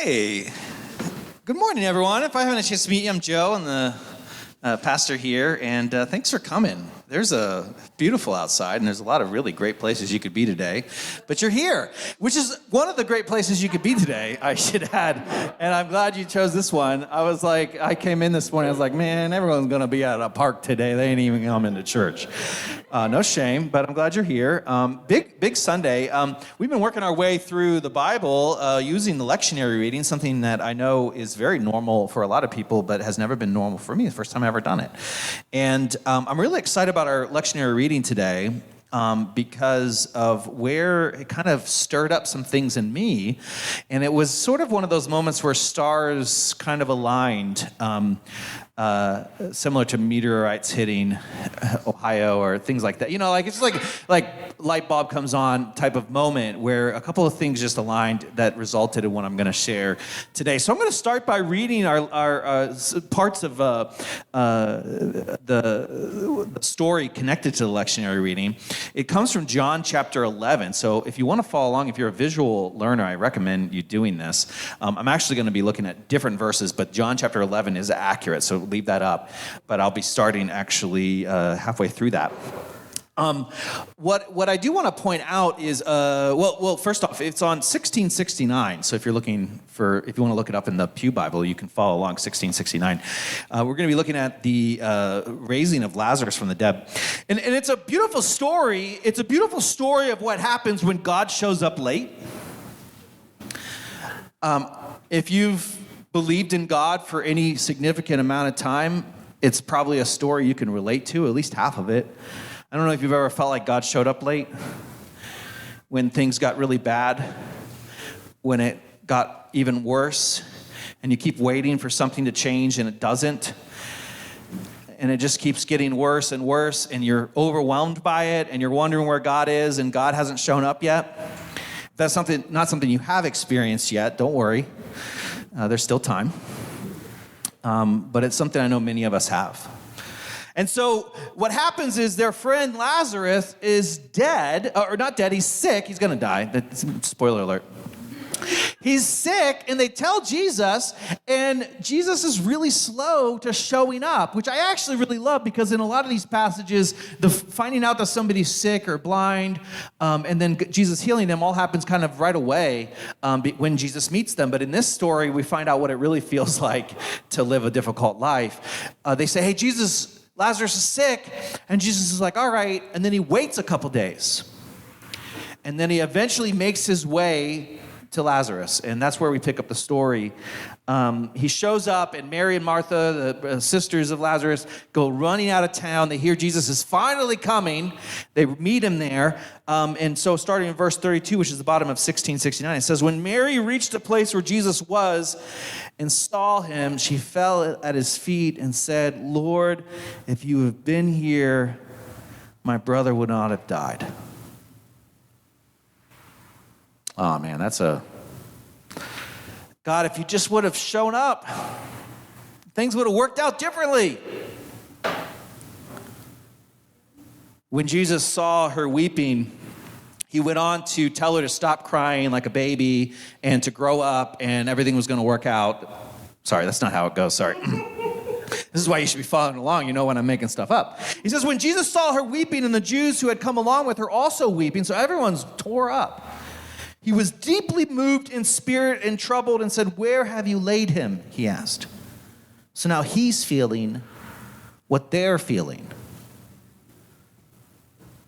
Hey, good morning, everyone. If I haven't had a chance to meet you, I'm Joe. I'm the pastor here, and thanks for coming. There's a beautiful outside, and there's a lot of really great places you could be today, but you're here, which is one of the great places you could be today, I should add, and I'm glad you chose this one. I came in this morning, I was like, man, everyone's going to be at a park today. They ain't even coming to church. No shame, but I'm glad you're here. Big Sunday. We've been working our way through the Bible using the lectionary reading, something that I know is very normal for a lot of people, but has never been normal for me. The first time I've ever done it. And I'm really excited about our lectionary reading today because of where it kind of stirred up some things in me. And it was sort of one of those moments where stars kind of aligned. Similar to meteorites hitting Ohio or things like that. You know, like it's like light bulb comes on type of moment where a couple of things just aligned that resulted in what I'm going to share today. So I'm going to start by reading our parts of the story connected to the lectionary reading. It comes from John chapter 11. So if you want to follow along, if you're a visual learner, I recommend you doing this. I'm actually going to be looking at different verses, but John chapter 11 is accurate. So leave that up, but I'll be starting actually halfway through that. What I do want to point out is, first off, it's on 1669. So if you want to look it up in the Pew Bible, you can follow along 1669. We're going to be looking at the raising of Lazarus from the dead, and it's a beautiful story. It's a beautiful story of what happens when God shows up late. If you've believed in God for any significant amount of time, it's probably a story you can relate to, at least half of it. I don't know if you've ever felt like God showed up late, when things got really bad, when it got even worse, and you keep waiting for something to change and it doesn't, and it just keeps getting worse and worse, and you're overwhelmed by it, and you're wondering where God is, and God hasn't shown up yet. If that's not something you have experienced yet, don't worry. There's still time. But it's something I know many of us have. And so what happens is their friend Lazarus is dead, or not dead, he's sick. He's going to die. That's, spoiler alert. He's sick, and they tell Jesus, and Jesus is really slow to showing up, which I actually really love, because in a lot of these passages, the finding out that somebody's sick or blind, and then Jesus healing them all happens kind of right away when Jesus meets them. But in this story, we find out what it really feels like to live a difficult life. They say, hey, Jesus, Lazarus is sick, and Jesus is like, all right, and then he waits a couple days. And then he eventually makes his way to Lazarus, and that's where we pick up the story. He shows up, and Mary and Martha, the sisters of Lazarus, go running out of town. They hear Jesus is finally coming. They meet him there, and so starting in verse 32, which is the bottom of 1669, it says, when Mary reached the place where Jesus was and saw him, she fell at his feet and said, Lord, if you have been here, my brother would not have died. Oh, man, God, if you just would have shown up, things would have worked out differently. When Jesus saw her weeping, he went on to tell her to stop crying like a baby and to grow up, and everything was going to work out. Sorry, that's not how it goes. Sorry. This is why you should be following along, you know, when I'm making stuff up. He says, when Jesus saw her weeping, and the Jews who had come along with her also weeping, so everyone's tore up, he was deeply moved in spirit and troubled and said, where have you laid him? He asked. So now he's feeling what they're feeling.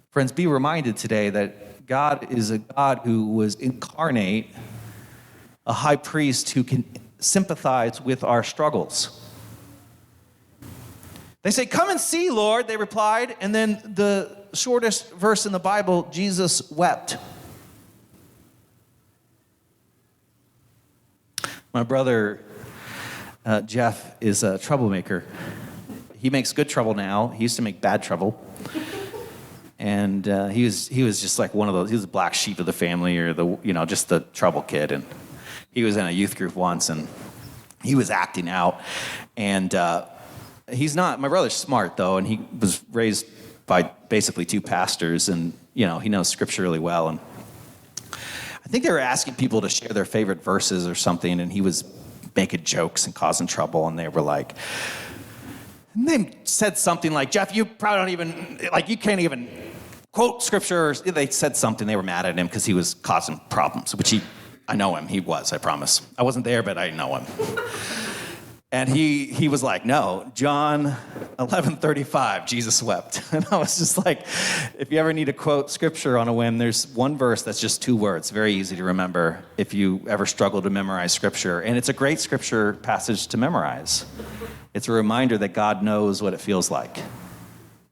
Friends, be reminded today that God is a God who was incarnate, a high priest who can sympathize with our struggles. They say, come and see, Lord, they replied. And then the shortest verse in the Bible, Jesus wept. My brother, Jeff, is a troublemaker. He makes good trouble now. He used to make bad trouble. And he was just like one of those, he was the black sheep of the family, or just the trouble kid. And he was in a youth group once, and he was acting out. And my brother's smart, though, and he was raised by basically two pastors, and, he knows scripture really well. And I think they were asking people to share their favorite verses or something, and he was making jokes and causing trouble, and they were like, and they said something like, Jeff, you probably don't even, like, you can't even quote scripture. Or they said something. They were mad at him because he was causing problems, which I know him. He was, I promise. I wasn't there, but I know him. And he was like, no, John 11:35, Jesus wept. And I was just like, if you ever need to quote scripture on a whim, there's one verse that's just 2 words, very easy to remember if you ever struggle to memorize scripture. And it's a great scripture passage to memorize. It's a reminder that God knows what it feels like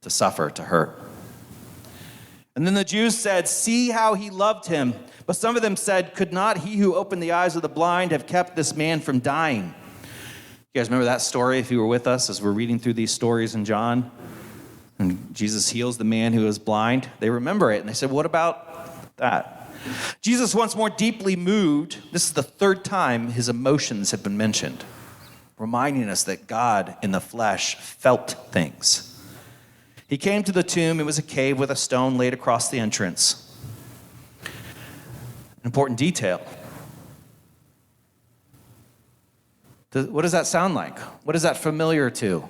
to suffer, to hurt. And then the Jews said, see how he loved him. But some of them said, could not he who opened the eyes of the blind have kept this man from dying? You guys remember that story if you were with us as we're reading through these stories in John? And Jesus heals the man who is blind. They remember it, and they said, what about that? Jesus, once more deeply moved, this is the 3rd time his emotions have been mentioned, reminding us that God in the flesh felt things. He came to the tomb. It was a cave with a stone laid across the entrance. An important detail. What does that sound like? What is that familiar to?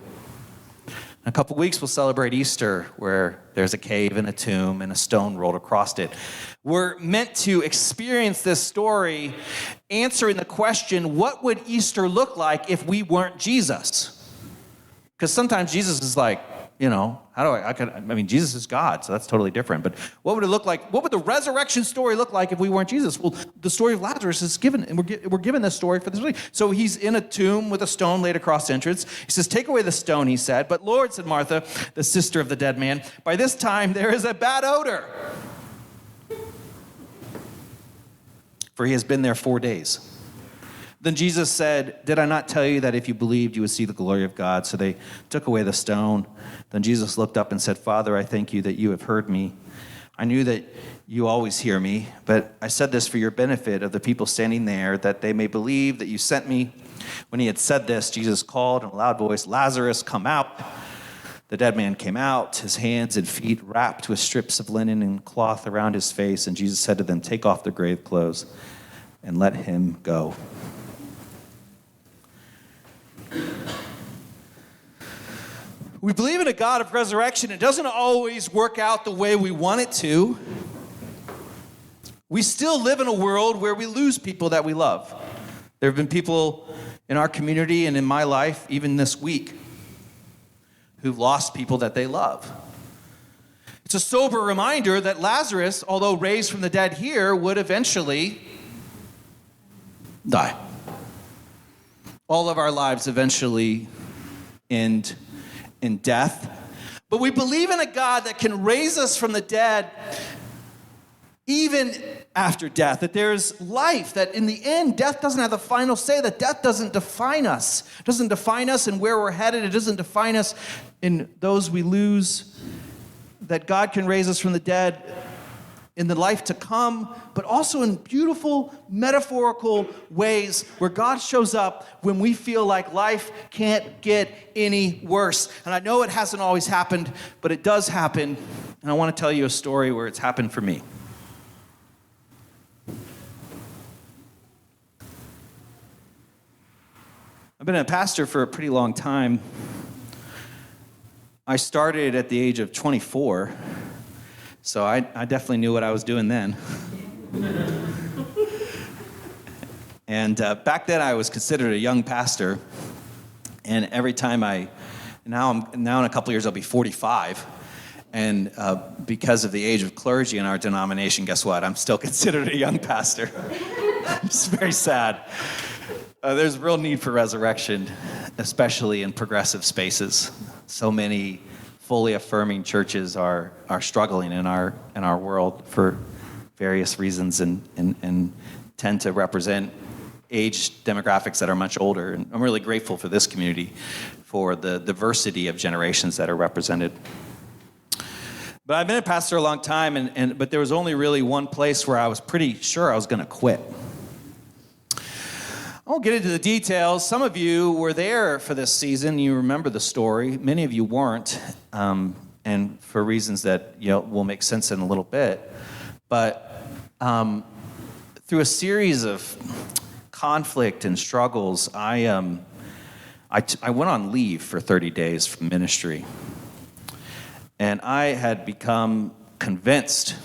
In a couple weeks, we'll celebrate Easter, where there's a cave and a tomb and a stone rolled across it. We're meant to experience this story answering the question, what would Easter look like if we weren't Jesus? Because sometimes Jesus is like, Jesus is God, so that's totally different. But what would it look like? What would the resurrection story look like if we weren't Jesus? Well, the story of Lazarus is given, and we're given this story for this week. So he's in a tomb with a stone laid across the entrance. He says, take away the stone, he said. But Lord, said Martha, the sister of the dead man, by this time there is a bad odor, for he has been there 4 days. Then Jesus said, did I not tell you that if you believed, you would see the glory of God? So they took away the stone. Then Jesus looked up and said, Father, I thank you that you have heard me. I knew that you always hear me, but I said this for your benefit of the people standing there, that they may believe that you sent me. When he had said this, Jesus called in a loud voice, Lazarus, come out. The dead man came out, his hands and feet wrapped with strips of linen and cloth around his face. And Jesus said to them, take off the grave clothes and let him go. We believe in a God of resurrection. It doesn't always work out the way we want it to. We still live in a world where we lose people that we love. There have been people in our community and in my life, even this week, who've lost people that they love. It's a sober reminder that Lazarus, although raised from the dead here, would eventually die. All of our lives eventually end in death. But we believe in a God that can raise us from the dead even after death, that there's life, that in the end, death doesn't have the final say, that death doesn't define us. It doesn't define us in where we're headed. It doesn't define us in those we lose, that God can raise us from the dead in the life to come, but also in beautiful, metaphorical ways where God shows up when we feel like life can't get any worse. And I know it hasn't always happened, but it does happen. And I want to tell you a story where it's happened for me. I've been a pastor for a pretty long time. I started at the age of 24. So I definitely knew what I was doing then. And back then I was considered a young pastor. And every time now in a couple of years I'll be 45. And because of the age of clergy in our denomination, guess what? I'm still considered a young pastor. It's very sad. There's real need for resurrection, especially in progressive spaces. So many fully affirming churches are struggling in our world for various reasons and tend to represent age demographics that are much older. And I'm really grateful for this community, for the diversity of generations that are represented. But I've been a pastor a long time, but there was only really one place where I was pretty sure I was going to quit. I won't get into the details. Some of you were there for this season. You remember the story. Many of you weren't, and for reasons that will make sense in a little bit. But through a series of conflict and struggles, I went on leave for 30 days from ministry. And I had become convinced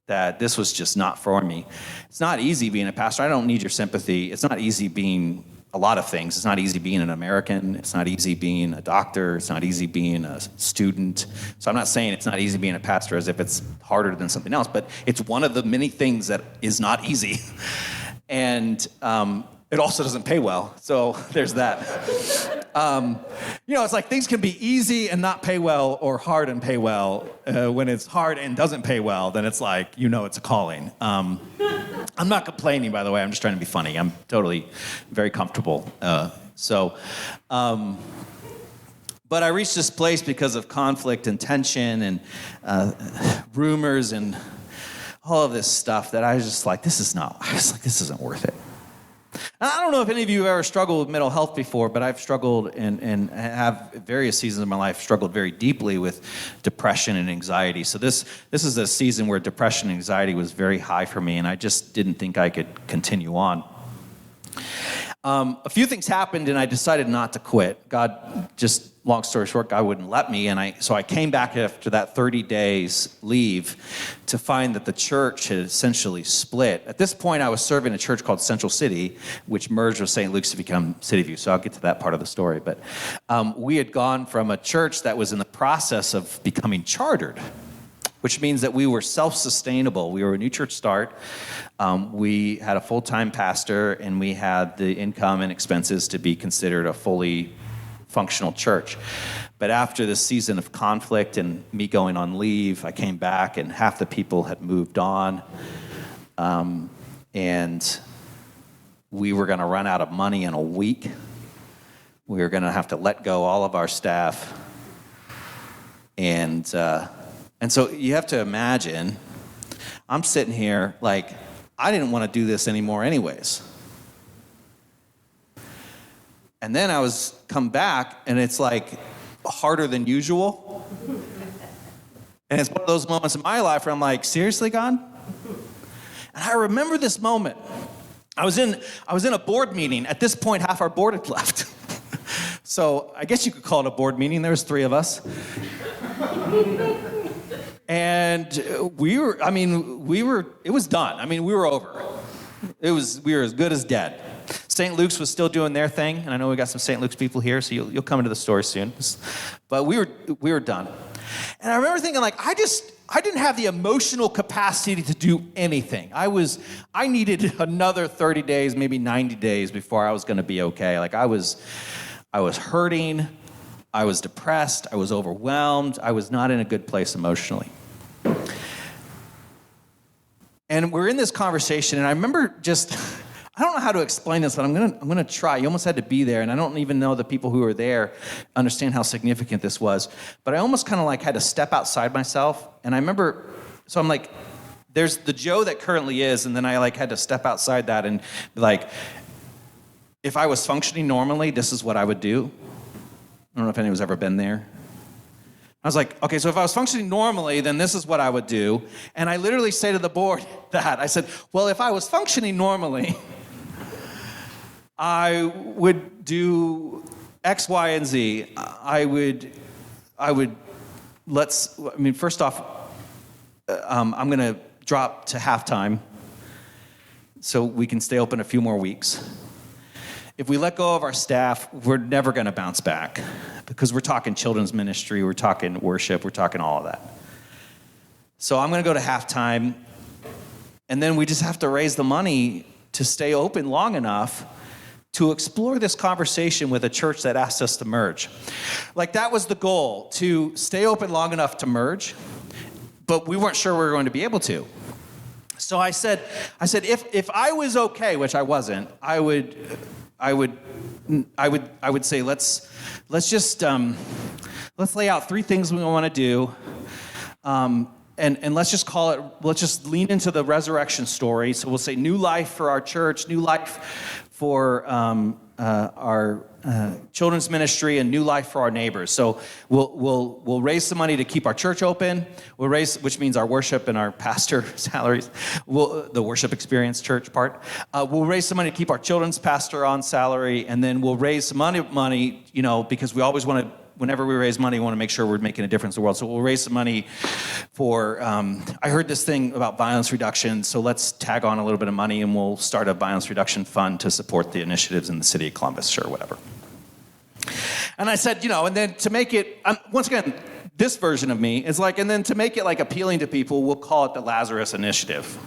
that this was just not for me. It's not easy being a pastor. I don't need your sympathy. It's not easy being a lot of things. It's not easy being an American. It's not easy being a doctor. It's not easy being a student. So I'm not saying it's not easy being a pastor as if it's harder than something else, but it's one of the many things that is not easy. And it also doesn't pay well. So there's that. It's like things can be easy and not pay well, or hard and pay well. When it's hard and doesn't pay well, then it's like, it's a calling. I'm not complaining, by the way. I'm just trying to be funny. I'm totally very comfortable. But I reached this place because of conflict and tension and rumors and all of this stuff that I was just like, this isn't worth it. I don't know if any of you have ever struggled with mental health before, but I've struggled and have various seasons of my life struggled very deeply with depression and anxiety. So this is a season where depression and anxiety was very high for me, and I just didn't think I could continue on. A few things happened, and I decided not to quit. God, just long story short, God wouldn't let me, so I came back after that 30 days leave to find that the church had essentially split. At this point, I was serving a church called Central City, which merged with St. Luke's to become City View, so I'll get to that part of the story. But we had gone from a church that was in the process of becoming chartered, which means that we were self-sustainable. We were a new church start. We had a full-time pastor, and we had the income and expenses to be considered a fully functional church. But after this season of conflict and me going on leave, I came back, and half the people had moved on. And we were going to run out of money in a week. We were going to have to let go all of our staff. And so you have to imagine, I'm sitting here like, I didn't want to do this anymore anyways. And then I was come back, and it's like harder than usual. And it's one of those moments in my life where I'm like, seriously, God? And I remember this moment. I was in a board meeting. At this point, half our board had left. So I guess you could call it a board meeting. There was 3 of us. And it was done. I mean, we were over. We were as good as dead. St. Luke's was still doing their thing, and I know we got some St. Luke's people here, so you'll come into the story soon. But we were done. And I remember thinking, like, I didn't have the emotional capacity to do anything. I needed another 30 days, maybe 90 days before I was going to be okay. Like, I was hurting, I was depressed, I was overwhelmed, I was not in a good place emotionally. And we're in this conversation, and I remember I don't know how to explain this, but I'm gonna try. You almost had to be there, and I don't even know the people who were there understand how significant this was. But I almost kind of like had to step outside myself, and I remember, so I'm like, there's the Joe that currently is, and then I like had to step outside that and be like, if I was functioning normally, this is what I would do. I don't know if anyone's ever been there. I was like, okay, so if I was functioning normally, then this is what I would do. And I literally say to the board that. I said, well, if I was functioning normally, I would do X, Y, and Z. First off, I'm going to drop to halftime so we can stay open a few more weeks. If we let go of our staff, we're never going to bounce back because we're talking children's ministry, we're talking worship, we're talking all of that. So I'm going to go to halftime, and then we just have to raise the money to stay open long enough to explore this conversation with a church that asked us to merge. Like, that was the goal, to stay open long enough to merge, but we weren't sure we were going to be able to. So I said, if I was okay, which I wasn't, I would say let's lay out 3 things we want to do, and let's just lean into the resurrection story. So we'll say new life for our church, new life for our children's ministry and New Life for Our Neighbors. So we'll raise some money to keep our church open. We'll raise, which means our worship and our pastor salaries. The worship experience church part. We'll raise some money to keep our children's pastor on salary, and then we'll raise some money, because we always want to. Whenever we raise money, we want to make sure we're making a difference in the world. So we'll raise some money for, I heard this thing about violence reduction, so let's tag on a little bit of money and we'll start a violence reduction fund to support the initiatives in the city of Columbus, sure, whatever. And I said, and then to make it, once again, this version of me is like, and then to make it like appealing to people, we'll call it the Lazarus Initiative.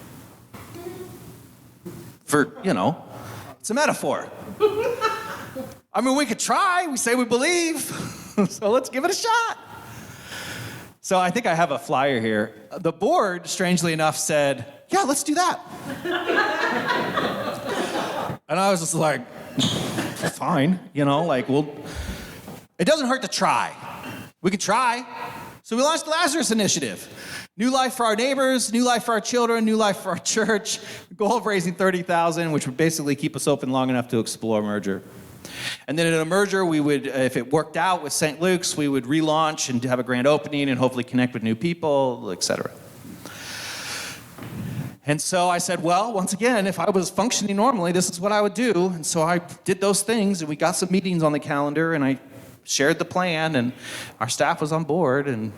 For, it's a metaphor. I mean, we could try, we say we believe. So let's give it a shot. So I think I have a flyer here. The board, strangely enough, said, yeah, let's do that. And I was just like, fine, it doesn't hurt to try. We could try. So we launched the Lazarus Initiative. New life for our neighbors, new life for our children, new life for our church. The goal of raising $30,000, which would basically keep us open long enough to explore a merger. And then in a merger, we would, if it worked out with St. Luke's, we would relaunch and have a grand opening and hopefully connect with new people, etc. And so I said, well, once again, if I was functioning normally, this is what I would do. And so I did those things, and we got some meetings on the calendar, and I shared the plan, and our staff was on board. And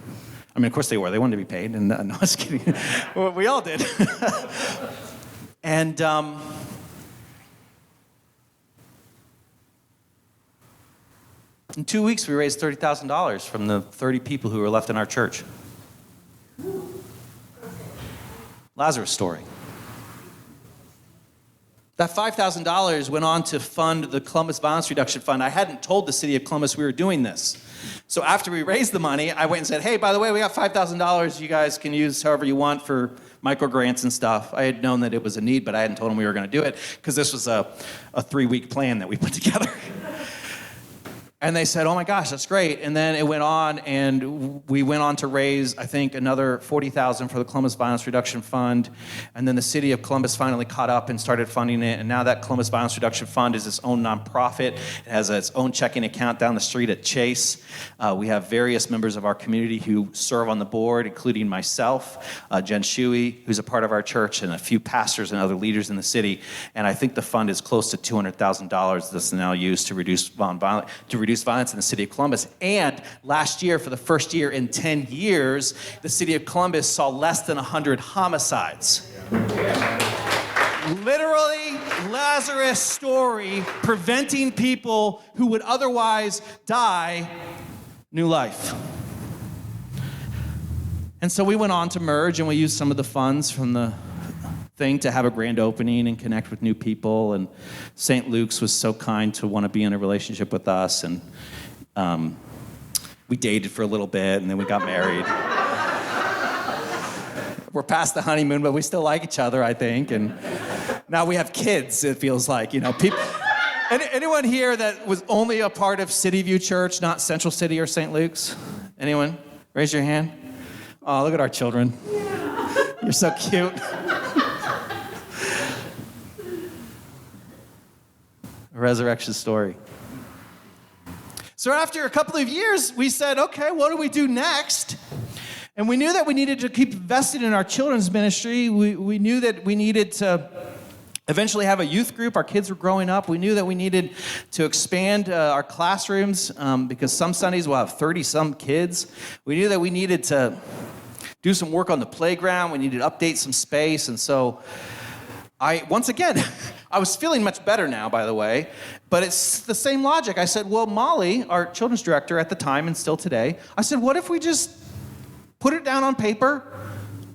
I mean, of course they were. They wanted to be paid. And no, I was kidding. Well, we all did. And in 2 weeks, we raised $30,000 from the 30 people who were left in our church. Lazarus story. That $5,000 went on to fund the Columbus Violence Reduction Fund. I hadn't told the city of Columbus we were doing this. So after we raised the money, I went and said, hey, by the way, we got $5,000 you guys can use however you want for micro grants and stuff. I had known that it was a need, but I hadn't told them we were going to do it because this was a 3-week plan that we put together. And they said, oh my gosh, that's great. And then it went on, and we went on to raise, I think, another $40,000 for the Columbus Violence Reduction Fund. And then the city of Columbus finally caught up and started funding it. And now that Columbus Violence Reduction Fund is its own nonprofit. It has its own checking account down the street at Chase. We have various members of our community who serve on the board, including myself, Jen Shuey, who's a part of our church, and a few pastors and other leaders in the city. And I think the fund is close to $200,000 that's now used to reduce violence in the city of Columbus. And last year, for the first year in 10 years, the city of Columbus saw less than 100 homicides. Literally, Lazarus story, preventing people who would otherwise die new life. And so we went on to merge, and we used some of the funds from the thing to have a grand opening and connect with new people. And St. Luke's was so kind to want to be in a relationship with us. And we dated for a little bit, and then we got married. We're past the honeymoon, but we still like each other, I think. And now we have kids, it feels like. People. Anyone here that was only a part of City View Church, not Central City or St. Luke's? Anyone? Raise your hand. Oh, look at our children. You're so cute. A resurrection story. So after a couple of years, we said, okay, what do we do next? And we knew that we needed to keep investing in our children's ministry. We knew that we needed to eventually have a youth group. Our kids were growing up. We knew that we needed to expand our classrooms because some Sundays we'll have 30-some kids. We knew that we needed to do some work on the playground. We needed to update some space. And so once again, I was feeling much better now, by the way, but it's the same logic. I said, well, Molly, our children's director at the time and still today, I said, what if we just put it down on paper,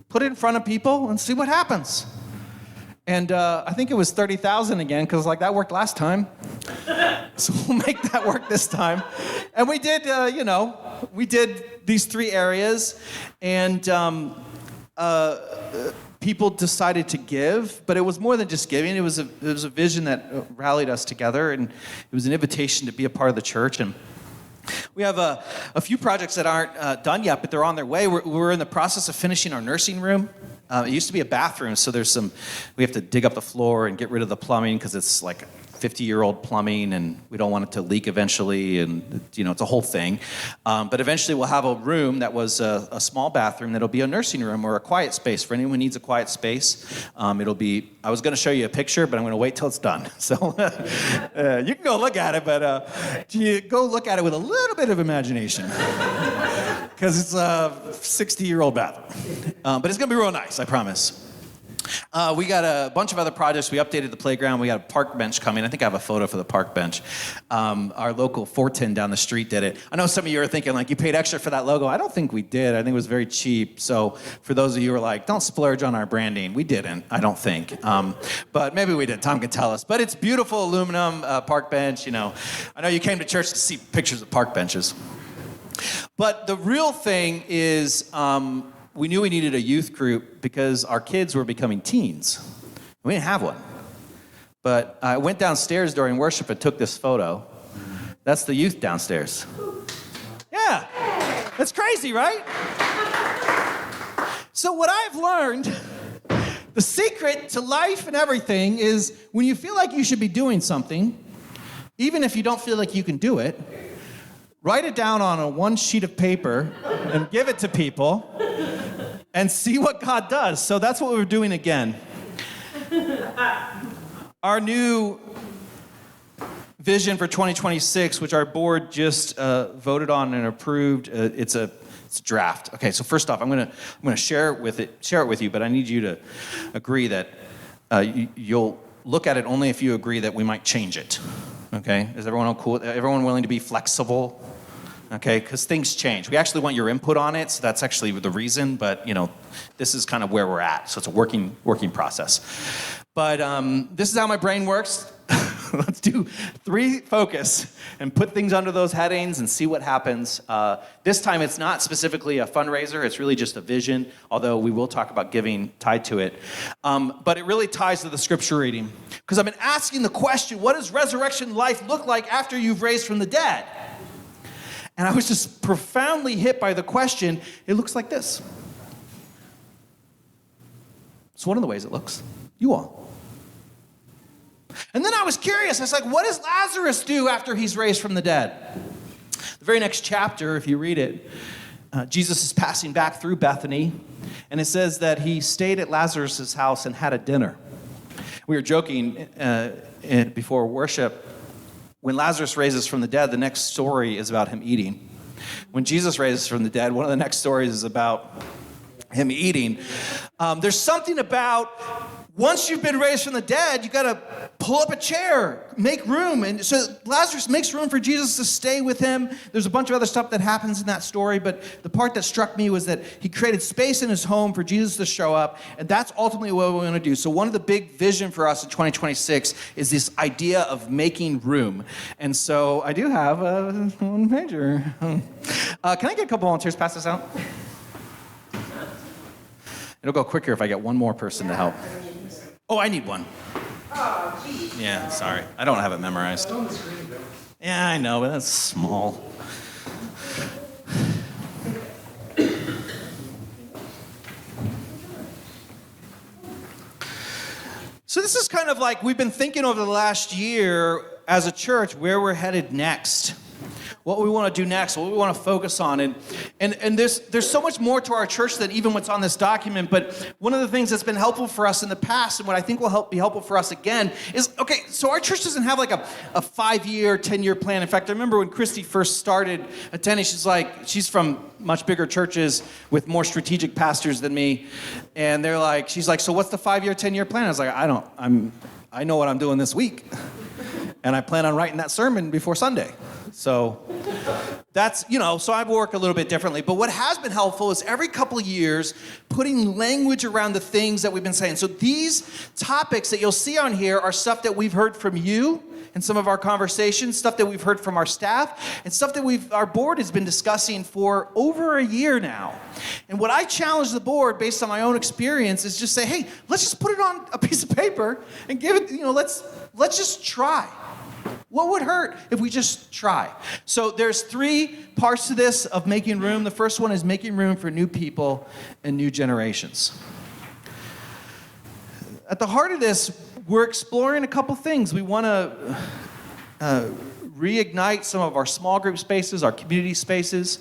put it in front of people, and see what happens? And I think it was 30,000 again, because that worked last time. So we'll make that work this time. And we did, we did these 3 areas, and people decided to give, but it was more than just giving. It was a vision that rallied us together, and it was an invitation to be a part of the church. And we have a few projects that aren't done yet, but they're on their way. We're in the process of finishing our nursing room. It used to be a bathroom, so we have to dig up the floor and get rid of the plumbing because it's like 50-year-old plumbing, and we don't want it to leak eventually, and it's a whole thing. But eventually we'll have a room that was a small bathroom that'll be a nursing room or a quiet space for anyone who needs a quiet space. I was going to show you a picture, but I'm going to wait till it's done. So you can go look at it, but you go look at it with a little bit of imagination. Because it's a 60-year-old bathroom. But it's going to be real nice, I promise. We got a bunch of other projects. We updated the playground. We got a park bench coming. I think I have a photo for the park bench. Our local Fortin down the street did it. I know some of you are thinking, you paid extra for that logo. I don't think we did. I think it was very cheap. So for those of you who are like, don't splurge on our branding, we didn't, I don't think. But maybe we did. Tom can tell us. But it's beautiful aluminum park bench. I know you came to church to see pictures of park benches. But the real thing is, we knew we needed a youth group because our kids were becoming teens. We didn't have one. But I went downstairs during worship and took this photo. That's the youth downstairs. Yeah, that's crazy, right? So what I've learned, the secret to life and everything is when you feel like you should be doing something, even if you don't feel like you can do it, write it down on one sheet of paper and give it to people and see what God does. So that's what we're doing again. Our new vision for 2026, which our board just voted on and approved, it's a draft. Okay, so first off, I'm gonna share it with you, but I need you to agree that you'll look at it only if you agree that we might change it. Okay, is everyone all cool? Everyone willing to be flexible? Okay, because things change. We actually want your input on it, so that's actually the reason, but this is kind of where we're at, so it's a working process. But this is how my brain works. Let's do 3 focus and put things under those headings and see what happens. This time it's not specifically a fundraiser, it's really just a vision, although we will talk about giving tied to it. But it really ties to the scripture reading. Because I've been asking the question, what does resurrection life look like after you've raised from the dead? And I was just profoundly hit by the question. It looks like this. It's one of the ways it looks. You all. And then I was curious. I was like, what does Lazarus do after he's raised from the dead? The very next chapter, if you read it, Jesus is passing back through Bethany, and it says that he stayed at Lazarus' house and had a dinner. We were joking before worship. When Lazarus raises from the dead, the next story is about him eating. When Jesus raises from the dead, one of the next stories is about him eating. There's something about once you've been raised from the dead, you got to pull up a chair, make room. And so Lazarus makes room for Jesus to stay with him. There's a bunch of other stuff that happens in that story, but the part that struck me was that he created space in his home for Jesus to show up, and that's ultimately what we want to do. So one of the big vision for us in 2026 is this idea of making room. And so I do have one pager. Can I get a couple volunteers pass this out? It'll go quicker if I get one more person to help. Oh, I need one. Oh, geez. Yeah, sorry. I don't have it memorized. Yeah, I know, but that's small. So this is kind of like we've been thinking over the last year as a church where we're headed next. What we want to do next, what we want to focus on. And there's so much more to our church than even what's on this document, but one of the things that's been helpful for us in the past and what I think will be helpful for us again is, okay, so our church doesn't have like a 5-year, 10-year plan. In fact, I remember when Christy first started attending, she's from much bigger churches with more strategic pastors than me, and she's like, so what's the 5-year, 10-year plan? I was like, I know what I'm doing this week, and I plan on writing that sermon before Sunday. So that's, so I work a little bit differently. But what has been helpful is every couple of years putting language around the things that we've been saying. So these topics that you'll see on here are stuff that we've heard from you in some of our conversations, stuff that we've heard from our staff, and stuff that our board has been discussing for over a year now. And what I challenge the board based on my own experience is just say, hey, let's just put it on a piece of paper and give it, let's just try. What would hurt if we just try? So there's 3 parts to this of making room. The first one is making room for new people and new generations. At the heart of this, we're exploring a couple things. We want to reignite some of our small group spaces, our community spaces.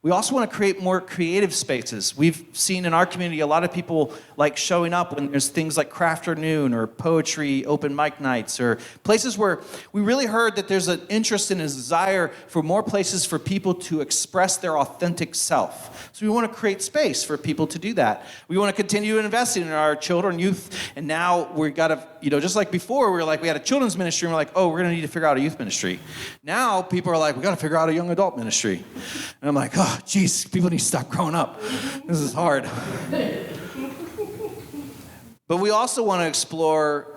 We also want to create more creative spaces. We've seen in our community a lot of people like showing up when there's things like craft afternoon or poetry, open mic nights, or places where we really heard that there's an interest and a desire for more places for people to express their authentic self. So we want to create space for people to do that. We want to continue investing in our children, youth, and now we've got to, just like before, we had a children's ministry, and we're like, oh, we're going to need to figure out a youth ministry. Now people are like, we got to figure out a young adult ministry. And I'm like, oh, geez, people need to stop growing up. This is hard. But we also want to explore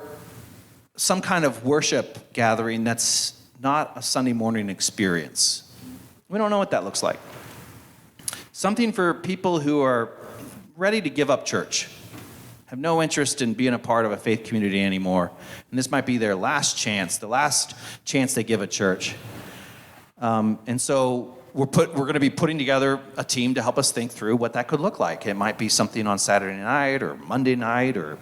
some kind of worship gathering that's not a Sunday morning experience. We don't know what that looks like. Something for people who are ready to give up church, have no interest in being a part of a faith community anymore, and this might be their last chance, the last chance they give a church. And so we're going to be putting together a team to help us think through what that could look like. It might be something on Saturday night or Monday night, or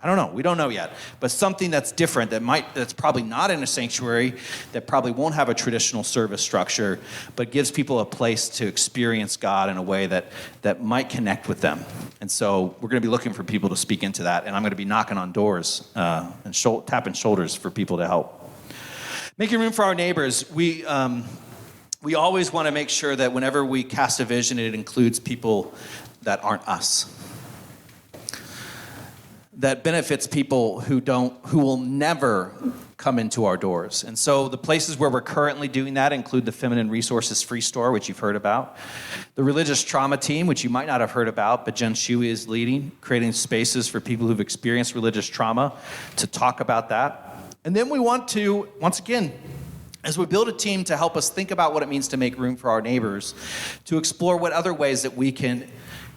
I don't know. We don't know yet. But something that's different, that's probably not in a sanctuary, that probably won't have a traditional service structure, but gives people a place to experience God in a way that might connect with them. And so we're going to be looking for people to speak into that, and I'm going to be knocking on doors and tapping shoulders for people to help. Making room for our neighbors. We always want to make sure that whenever we cast a vision, it includes people that aren't us. That benefits people who will never come into our doors. And so the places where we're currently doing that include the Feminine Resources Free Store, which you've heard about, the Religious Trauma Team, which you might not have heard about, but Jen Shuey is leading, creating spaces for people who've experienced religious trauma to talk about that. And then we want to, once again, as we build a team to help us think about what it means to make room for our neighbors, to explore what other ways that we can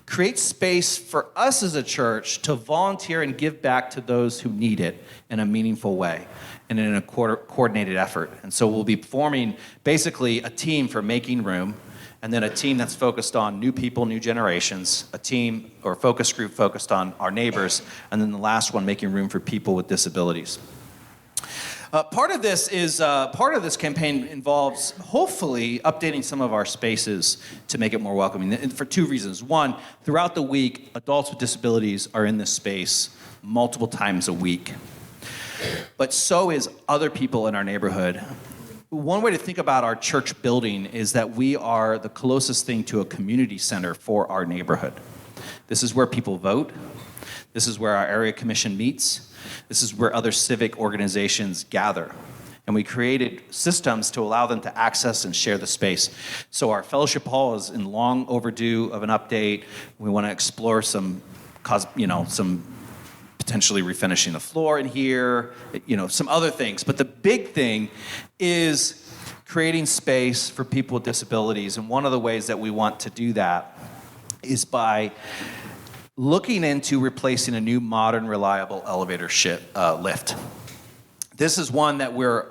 create space for us as a church to volunteer and give back to those who need it in a meaningful way and in a coordinated effort. And so we'll be forming basically a team for making room, and then a team that's focused on new people, new generations, a team or focus group focused on our neighbors, and then the last one, making room for people with disabilities. Part of this campaign involves hopefully updating some of our spaces to make it more welcoming, and for two reasons. One, throughout the week, adults with disabilities are in this space multiple times a week, but so is other people in our neighborhood. One way to think about our church building is that we are the closest thing to a community center for our neighborhood. This is where people vote. This is where our area commission meets. This is where other civic organizations gather. And we created systems to allow them to access and share the space. So our fellowship hall is in long overdue of an update. We want to explore some potentially refinishing the floor in here, some other things. But the big thing is creating space for people with disabilities. And one of the ways that we want to do that is by looking into replacing a new modern, reliable elevator lift. This is one that we're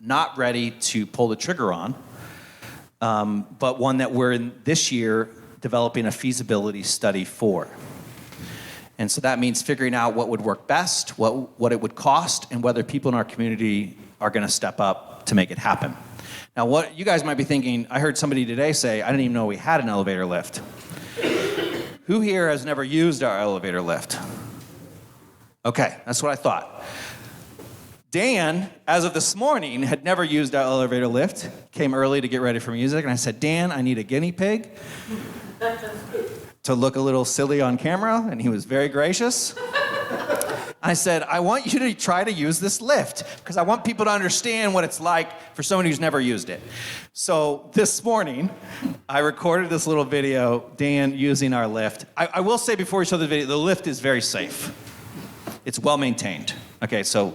not ready to pull the trigger on, but one that we're this year developing a feasibility study for. And so that means figuring out what would work best, what it would cost, and whether people in our community are going to step up to make it happen. Now, what you guys might be thinking, I heard somebody today say, I didn't even know we had an elevator lift. Who here has never used our elevator lift? Okay, that's what I thought. Dan, as of this morning, had never used our elevator lift, came early to get ready for music, and I said, Dan, I need a guinea pig to look a little silly on camera, and he was very gracious. I said, I want you to try to use this lift because I want people to understand what it's like for someone who's never used it. So this morning, I recorded this little video, Dan using our lift. I will say before we show the video, the lift is very safe. It's well maintained. Okay, so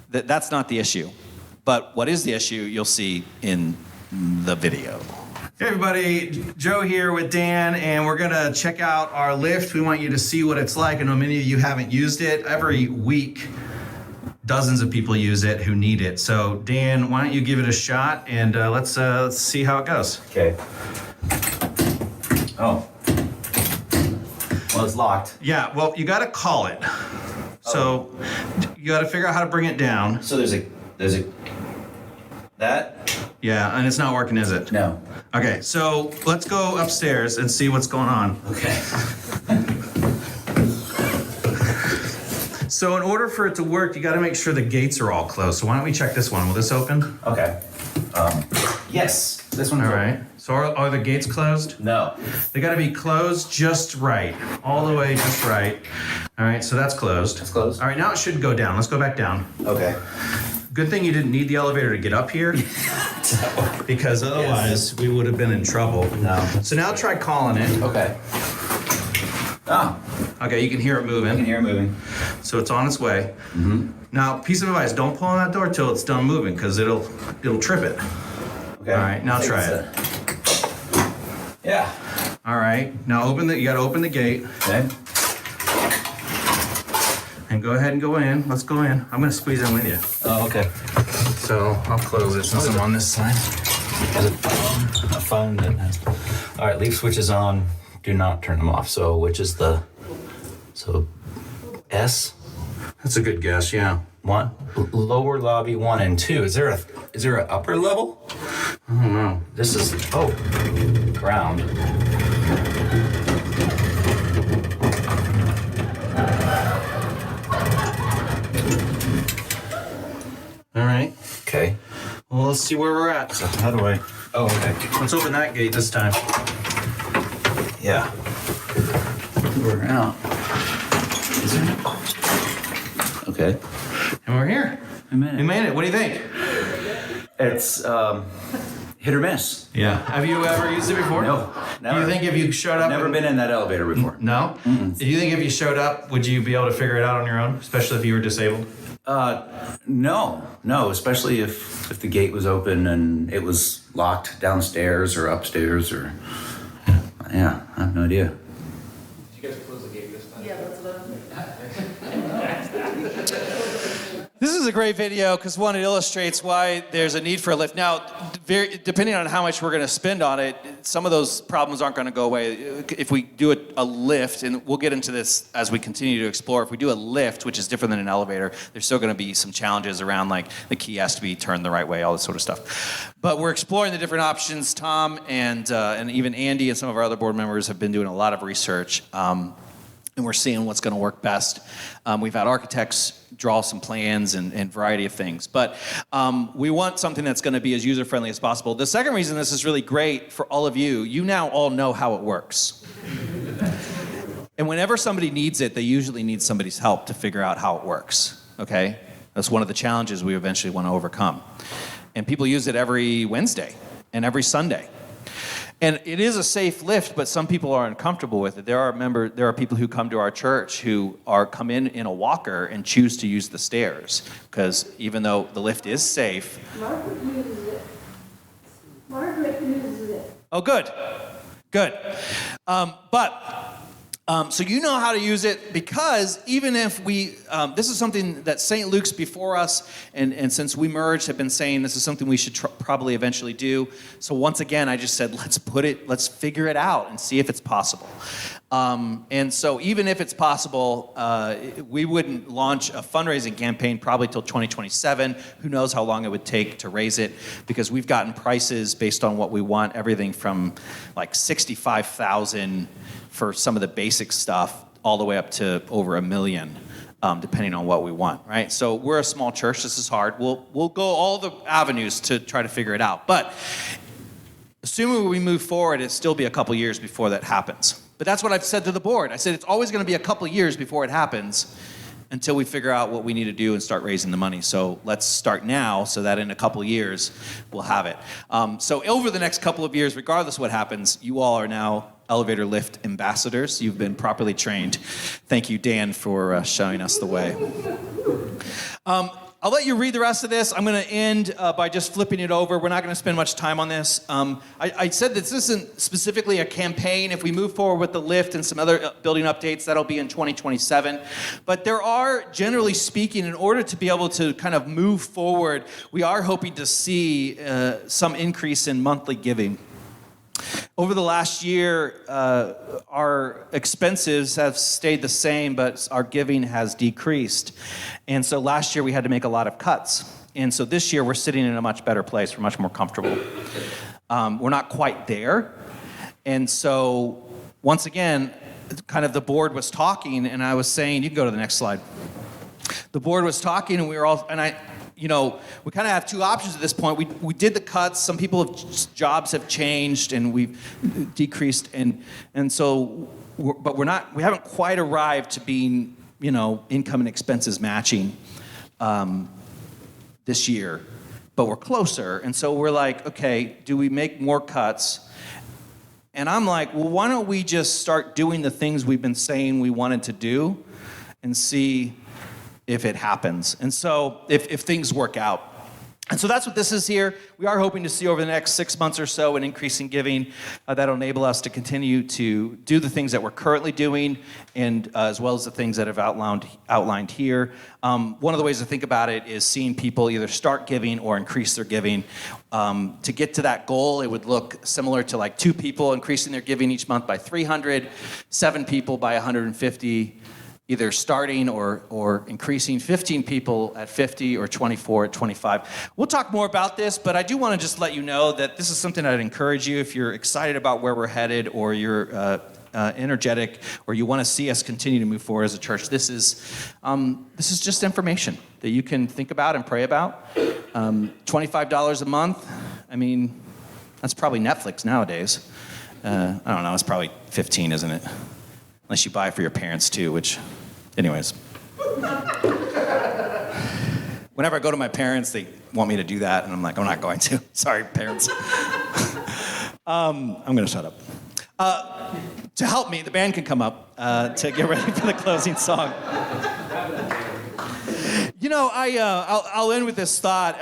that's not the issue. But what is the issue, you'll see in the video. Hey everybody, Joe here with Dan, and we're gonna check out our lift. We want you to see what it's like. I know many of you haven't used it. Every week, dozens of people use it who need it. So Dan, why don't you give it a shot, and let's see how it goes. Okay. Oh. Well, it's locked. Yeah, well, you gotta call it. So you got to figure out how to bring it down. So there's a that? Yeah, and it's not working, is it? No. Okay, so let's go upstairs and see what's going on. Okay. So in order for it to work, you got to make sure the gates are all closed. So why don't we check this one? Will this open? Okay. Yes. This one's All open. right. So are the gates closed? No. They got to be closed just right. All the way just right. All right, so that's closed. It's closed. All right, now it should go down. Let's go back down. Okay. Good thing you didn't need the elevator to get up here, because otherwise we would have been in trouble. No. So now try calling it. Okay. Oh, Okay, you can hear it I can moving. hear it moving. So it's on its way. Now, piece of advice, don't pull on that door till it's done moving, because it'll trip it. Okay. All right, now I think try it's, it. Yeah. All right, now you gotta open the gate Okay. and go ahead and go in. Let's go in. I'm gonna squeeze in with you. Oh, okay. So I'll close it since I'm on this side. There's a phone that has. All right, leave switches on. Do not turn them off. So which is the? So S. That's a good guess, yeah. One. Lower lobby 1 and 2. Is there an upper level? I don't know. This is ground. All right. Okay. Well, let's see where we're at. So how do I? Oh, okay. Let's open that gate this time. Yeah. We're out. Is there? Okay. And we're here. We made it. We made it. What do you think? It's hit or miss. Yeah. Have you ever used it before? No, Do never. you think if you showed up? Never been in that elevator before. No? Do you think if you showed up, would you be able to figure it out on your own, especially if you were disabled? No, especially if the gate was open and it was locked downstairs or upstairs or. Yeah, I have no idea. Did you guys close the gate this time? Yeah, that's what This is a great video because one, it illustrates why there's a need for a lift. Now, depending on how much we're going to spend on it, some of those problems aren't going to go away. If we do a lift, and we'll get into this as we continue to explore, if we do a lift, which is different than an elevator, there's still going to be some challenges around, like the key has to be turned the right way, all this sort of stuff. But we're exploring the different options. Tom and even Andy and some of our other board members have been doing a lot of research. And we're seeing what's going to work best. We've had architects draw some plans and variety of things. But we want something that's going to be as user-friendly as possible. The second reason this is really great for all of you, you now all know how it works. And whenever somebody needs it, they usually need somebody's help to figure out how it works, okay? That's one of the challenges we eventually want to overcome. And people use it every Wednesday and every Sunday. And it is a safe lift, but some people are uncomfortable with it. There are people who come to our church who come in a walker and choose to use the stairs because even though the lift is safe. Margaret uses it. Margaret uses it. Oh, good. So you know how to use it because even if this is something that St. Luke's before us, and since we merged, have been saying this is something we should probably eventually do. So once again, I just said, let's figure it out and see if it's possible. And so even if it's possible, we wouldn't launch a fundraising campaign probably till 2027. Who knows how long it would take to raise it, because we've gotten prices based on what we want, everything from like $65,000 for some of the basic stuff all the way up to over $1 million, depending on what we want, right? So we're a small church. This is hard. We'll go all the avenues to try to figure it out. But assuming we move forward, it'll still be a couple years before that happens. But that's what I've said to the board. I said it's always going to be a couple years before it happens until we figure out what we need to do and start raising the money. So let's start now so that in a couple years we'll have it. So over the next couple of years, regardless of what happens, you all are now elevator lift ambassadors. You've been properly trained. Thank you, Dan, for showing us the way. I'll let you read the rest of this. I'm going to end by just flipping it over. We're not going to spend much time on this. I said that this isn't specifically a campaign. If we move forward with the lift and some other building updates, that'll be in 2027. But there are, generally speaking, in order to be able to kind of move forward, we are hoping to see some increase in monthly giving. Over the last year, our expenses have stayed the same, but our giving has decreased. And so last year we had to make a lot of cuts. And so this year we're sitting in a much better place. We're much more comfortable. We're not quite there. And so once again, kind of the board was talking, and I was saying, you can go to the next slide. The board was talking, and we were all, and we kind of have two options at this point. We did the cuts. Some people's jobs have changed, and we've decreased, and so, but we haven't quite arrived to being, income and expenses matching this year, but we're closer. And so we're like, okay, do we make more cuts? And I'm like, well, why don't we just start doing the things we've been saying we wanted to do and see if it happens. And so if things work out. And so that's what this is here. We are hoping to see over the next 6 months or so an increase in giving that'll enable us to continue to do the things that we're currently doing, and as well as the things that I've outlined here. One of the ways to think about it is seeing people either start giving or increase their giving. To get to that goal, it would look similar to like 2 people increasing their giving each month by 300, 7 people by 150, either starting or increasing, 15 people at 50 or 24 at 25. We'll talk more about this, but I do want to just let you know that this is something I'd encourage you if you're excited about where we're headed, or you're energetic, or you want to see us continue to move forward as a church. This is just information that you can think about and pray about. $25 a month, I mean, that's probably Netflix nowadays. I don't know, it's probably 15, isn't it? Unless you buy it for your parents too, which, anyways. Whenever I go to my parents, they want me to do that, and I'm like, I'm not going to. Sorry, parents. I'm going to shut up. To help me, the band can come up to get ready for the closing song. I'll end with this thought.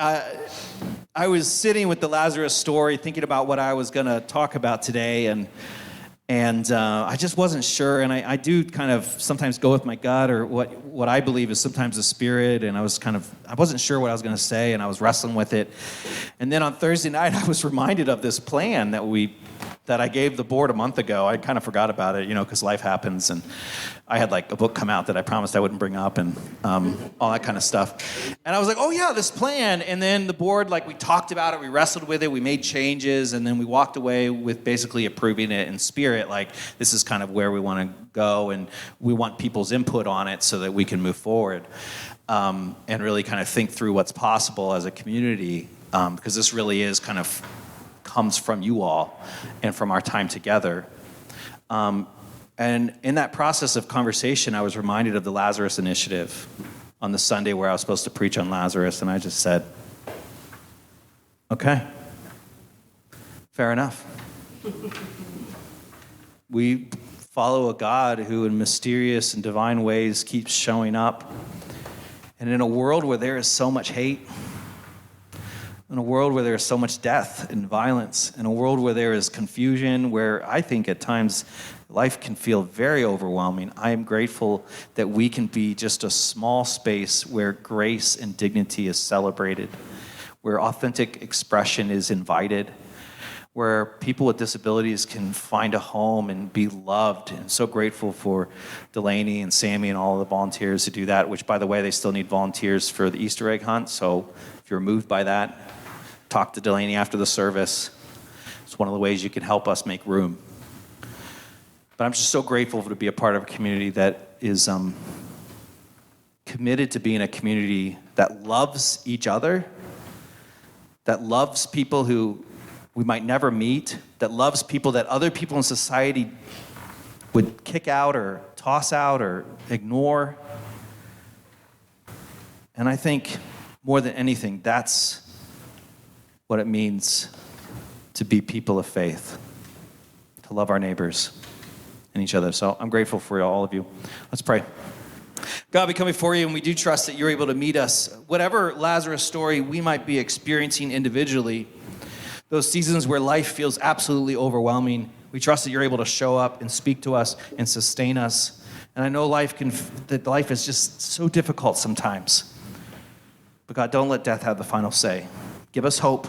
I was sitting with the Lazarus story, thinking about what I was going to talk about today, and I just wasn't sure, and I do kind of sometimes go with my gut, or what I believe is sometimes the Spirit, and I wasn't sure what I was going to say, and I was wrestling with it. And then on Thursday night, I was reminded of this plan that I gave the board a month ago. I kind of forgot about it, because life happens, and I had like a book come out that I promised I wouldn't bring up, and all that kind of stuff. And I was like, oh yeah, this plan. And then the board, we talked about it, we wrestled with it, we made changes, and then we walked away with basically approving it in spirit. This is kind of where we want to go, and we want people's input on it so that we can move forward and really kind of think through what's possible as a community, because this really is kind of comes from you all and from our time together. And in that process of conversation, I was reminded of the Lazarus Initiative on the Sunday where I was supposed to preach on Lazarus, and I just said, okay, fair enough. We follow a God who in mysterious and divine ways keeps showing up. And in a world where there is so much hate, in a world where there is so much death and violence, in a world where there is confusion, where I think at times life can feel very overwhelming, I am grateful that we can be just a small space where grace and dignity is celebrated, where authentic expression is invited, where people with disabilities can find a home and be loved. And so grateful for Delaney and Sammy and all the volunteers who do that, which, by the way, they still need volunteers for the Easter egg hunt. So if you're moved by that, talk to Delaney after the service. It's one of the ways you can help us make room. But I'm just so grateful to be a part of a community that is committed to being a community that loves each other, that loves people who we might never meet, that loves people that other people in society would kick out or toss out or ignore. And I think more than anything, that's what it means to be people of faith, to love our neighbors and each other. So I'm grateful for all of you. Let's pray. God, we come before you, and we do trust that you're able to meet us. Whatever Lazarus story we might be experiencing individually, those seasons where life feels absolutely overwhelming, we trust that you're able to show up and speak to us and sustain us. And I know that life is just so difficult sometimes. But God, don't let death have the final say. Give us hope.